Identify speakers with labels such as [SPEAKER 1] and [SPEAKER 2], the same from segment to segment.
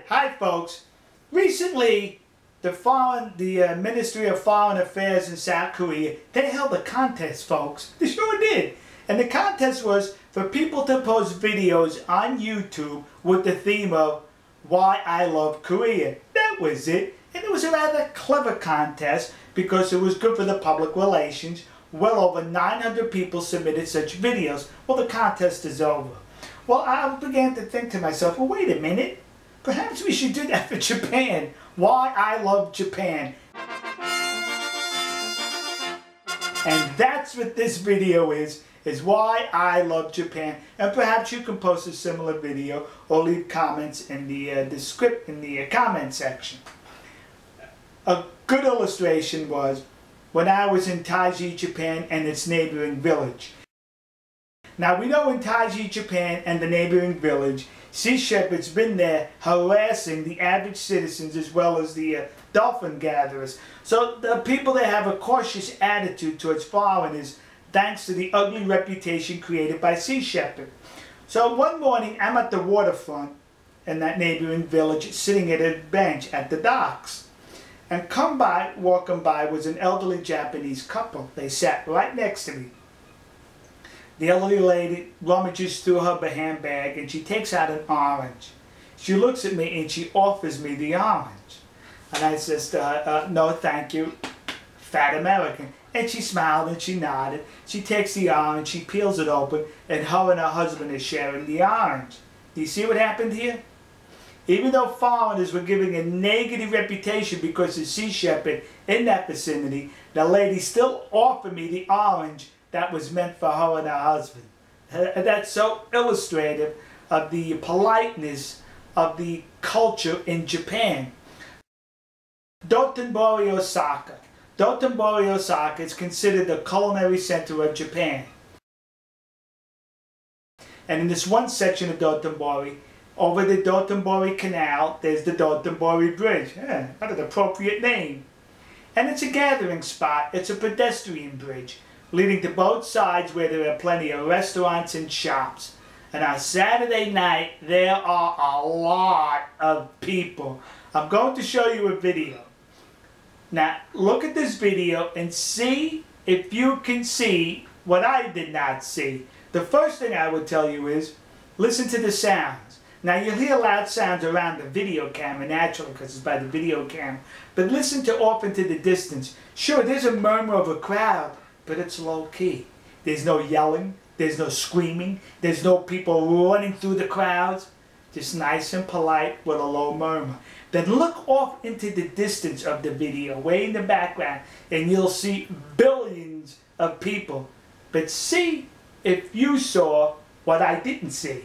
[SPEAKER 1] Hi folks. Recently, the Ministry of Foreign Affairs in South Korea, they held a contest, folks. They sure did. And the contest was for people to post videos on YouTube with the theme of Why I Love Korea. That was it. And it was a rather clever contest because it was good for the public relations. Well over 900 people submitted such videos. Well, the contest is over. Well, I began to think to myself, well, wait a minute. Perhaps we should do that for Japan. Why I Love Japan. And that's what this video is why I love Japan. And perhaps you can post a similar video or leave comments in the comment section. A good illustration was when I was in Taiji, Japan and its neighboring village. Now we know in Taiji, Japan and the neighboring village, sea shepherds been there harassing the average citizens as well as the dolphin gatherers. So the people there have a cautious attitude towards foreigners thanks to the ugly reputation created by sea shepherd. So one morning I'm at the waterfront in that neighboring village sitting at a bench at the docks. And walking by was an elderly Japanese couple. They sat right next to me. The elderly lady rummages through her handbag and she takes out an orange. She looks at me and she offers me the orange. And I says to her, no thank you, fat American. And she smiled and she nodded. She takes the orange, she peels it open, and her and her husband are sharing the orange. Do you see what happened here? Even though foreigners were giving a negative reputation because of sea shepherd in that vicinity, the lady still offered me the orange that was meant for her and her husband. That's so illustrative of the politeness of the culture in Japan. Dotonbori, Osaka. Dotonbori, Osaka is considered the culinary center of Japan. And in this one section of Dotonbori, over the Dotonbori Canal, there's the Dotonbori Bridge. What an appropriate name. And it's a gathering spot. It's a pedestrian bridge leading to both sides where there are plenty of restaurants and shops. And on Saturday night, there are a lot of people. I'm going to show you a video. Now, look at this video and see if you can see what I did not see. The first thing I would tell you is, listen to the sounds. Now, you'll hear loud sounds around the video camera, naturally, because it's by the video camera. But listen to off into the distance. Sure, there's a murmur of a crowd, but it's low-key. There's no yelling, there's no screaming, there's no people running through the crowds. Just nice and polite with a low murmur. Then look off into the distance of the video, way in the background, and you'll see billions of people. But see if you saw what I didn't see.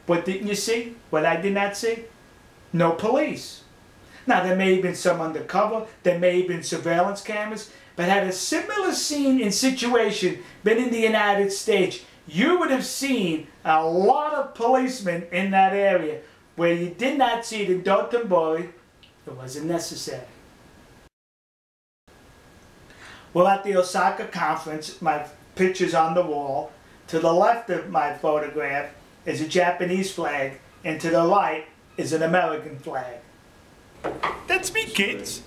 [SPEAKER 1] What didn't you see? What I did not see? No police. Now there may have been some undercover, there may have been surveillance cameras, but had a similar scene and situation been in the United States, you would have seen a lot of policemen in that area. Where you did not see it in Dotonbori, it wasn't necessary. Well, at the Osaka conference, my picture's on the wall. To the left of my photograph is a Japanese flag, and to the right is an American flag. That's me, kids.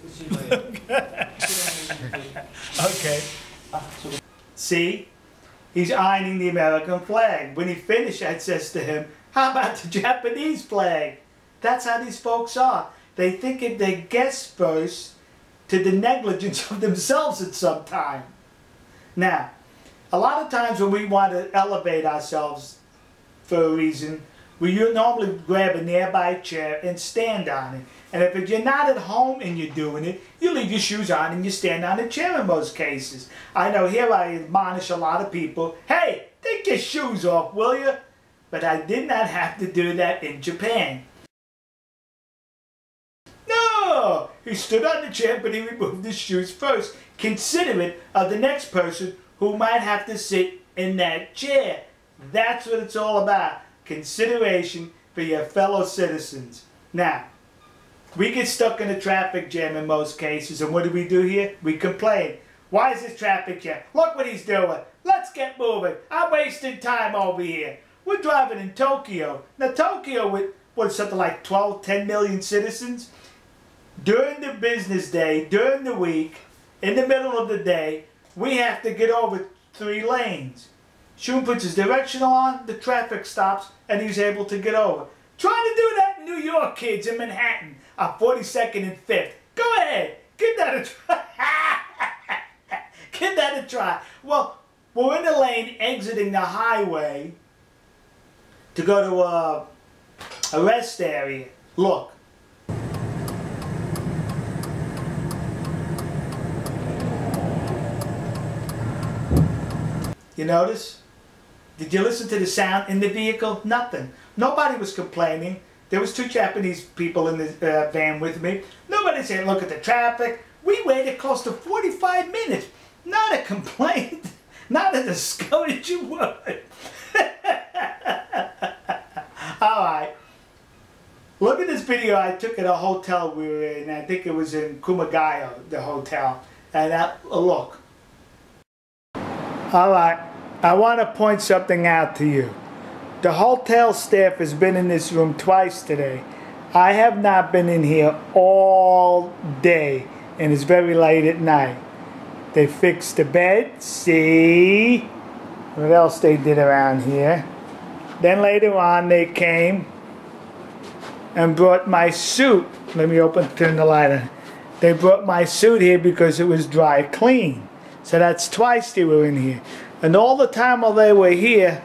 [SPEAKER 1] Okay. See? He's ironing the American flag. When he finished, I says to him, how about the Japanese flag? That's how these folks are. They think of their guests first to the negligence of themselves at some time. Now, a lot of times when we want to elevate ourselves for a reason, we normally grab a nearby chair and stand on it. And if you're not at home and you're doing it, you leave your shoes on and you stand on a chair in most cases. I know here I admonish a lot of people, hey, take your shoes off, will you? But I did not have to do that in Japan. No! He stood on the chair, but he removed his shoes first, considerate of the next person who might have to sit in that chair. That's what it's all about. Consideration for your fellow citizens. Now, we get stuck in a traffic jam in most cases, and what do here? We complain. Why is this traffic jam? Look what he's doing. Let's get moving. I'm wasting time over here. We're driving in Tokyo. Now, Tokyo with, what, something like 10 million citizens? During the business day, during the week, in the middle of the day, we have to get over 3 lanes. Shun puts his directional on, the traffic stops, and he's able to get over. Try to do that in New York, kids, in Manhattan, on 42nd and 5th. Go ahead, give that a try. Give that a try. Well, we're in the lane exiting the highway to go to a rest area. Look. You notice? Did you listen to the sound in the vehicle? Nothing. Nobody was complaining. There was 2 Japanese people in the van with me. Nobody said, look at the traffic. We waited close to 45 minutes. Not a complaint. Not a discouraging word. Alright. Look at this video I took at a hotel we were in. I think it was in Kumagayo, the hotel. And look. Alright. I want to point something out to you. The hotel staff has been in this room twice today. I have not been in here all day, and it's very late at night. They fixed the bed. See what else they did around here. Then later on they came and brought my suit. Let me turn the light on. They brought my suit here because it was dry clean. So that's twice they were in here. And all the time while they were here,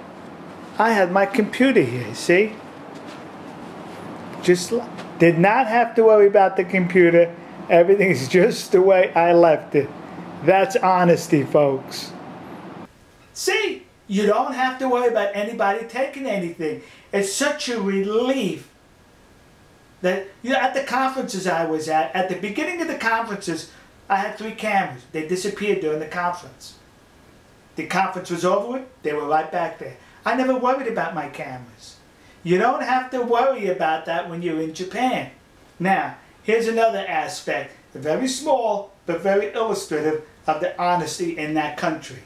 [SPEAKER 1] I had my computer here, see? Just did not have to worry about the computer. Everything's just the way I left it. That's honesty, folks. See? You don't have to worry about anybody taking anything. It's such a relief that, you know, at the conferences I was at the beginning of the conferences, I had 3 cameras. They disappeared during the conference. The conference was over with, they were right back there. I never worried about my cameras. You don't have to worry about that when you're in Japan. Now, here's another aspect, very small but very illustrative of the honesty in that country.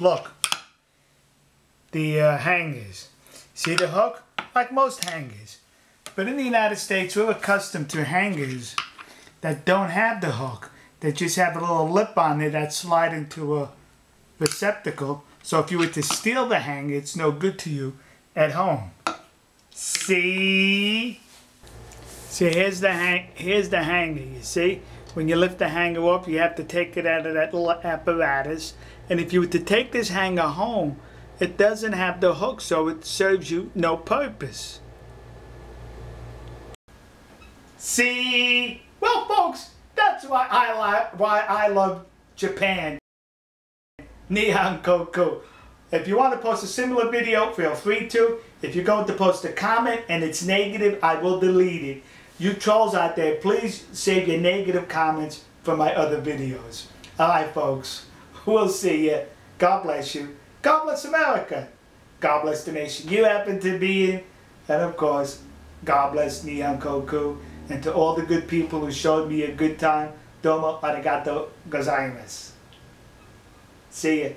[SPEAKER 1] Look, the hangers. See the hook? Like most hangers. But in the United States, we're accustomed to hangers that don't have the hook. They just have a little lip on it that slide into a receptacle. So if you were to steal the hanger, it's no good to you at home. See? See, here's the hanger, you see? When you lift the hanger up, you have to take it out of that little apparatus. And if you were to take this hanger home, it doesn't have the hook, so it serves you no purpose. See? Well, folks, that's why I love Japan. Nihon Koku. If you want to post a similar video, feel free to. If you're going to post a comment and it's negative, I will delete it. You trolls out there, please save your negative comments for my other videos. Alright, folks. We'll see you. God bless you. God bless America. God bless the nation you happen to be in. And of course, God bless Nihon Koku. And to all the good people who showed me a good time, domo arigato gozaimasu. See ya.